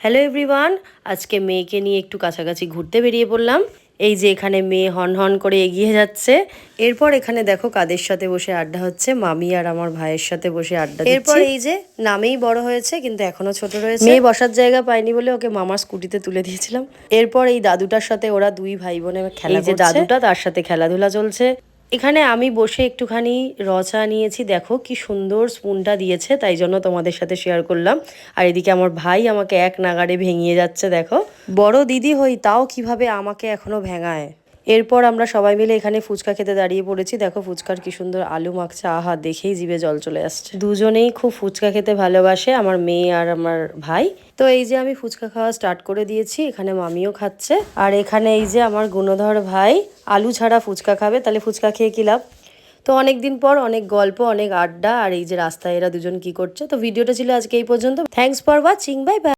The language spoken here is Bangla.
হ্যালো এভরিওয়ান, আজকে মেয়েকে নিয়ে একটু কাছাকাছি ঘুরতে বেরিয়ে পড়লাম। এই যে এখানে মেয়ে হন হন করে এগিয়ে যাচ্ছে। এরপর এখানে দেখো কাদের সাথে বসে আড্ডা হচ্ছে, মামি আর আমার ভাইয়ের সাথে বসে আড্ডা দিচ্ছি। এরপর এই যে নামেই বড় হয়েছে কিন্তু এখনো ছোট রয়েছে। মেয়ে বসার জায়গা পায়নি বলে ওকে মামার স্কুটিতে তুলে দিয়েছিলাম। এরপর এই দাদুটার সাথে ওরা দুই ভাই বোনে খেলা করছে। এই যে দাদুটা, তার সাথে খেলাধুলা চলছে। এখানে আমি বসে একটুখানি চা নিয়েছি, দেখো কি সুন্দর স্পুনটা দিয়েছে, তাই জন্য তোমাদের সাথে শেয়ার করলাম। আর এদিকে আমার ভাই আমাকে এক নাগাড়ে ভেঙিয়ে যাচ্ছে, দেখো বড় দিদি হই তাও কিভাবে আমাকে এখনো ভেঙায়। এরপর আমরা সবাই মিলে এখানে ফুচকা খেতে দাঁড়িয়ে পড়েছি। দেখো ফুচকার কি সুন্দর আলু মাখছে, আহা দেখেই জিভে জল চলে আসছে। দুজনেই খুব ফুচকা খেতে ভালোবাসে, আমার মেয়ে আর আমার ভাই। তো এই যে আমি ফুচকা খাওয়া স্টার্ট করে দিয়েছি, এখানে মামিও খাচ্ছে। আর এখানে এই যে আমার গুণধর ভাই আলু ছাড়া ফুচকা খাবে, তাহলে ফুচকা খেয়ে কি লাভ। তো অনেক দিন পর অনেক গল্প, অনেক আড্ডা, আর এই যে রাস্তায় এরা দুজন কি করছে। তো ভিডিওটা ছিল আজকে এই পর্যন্ত। Thanks for watching, bye bye.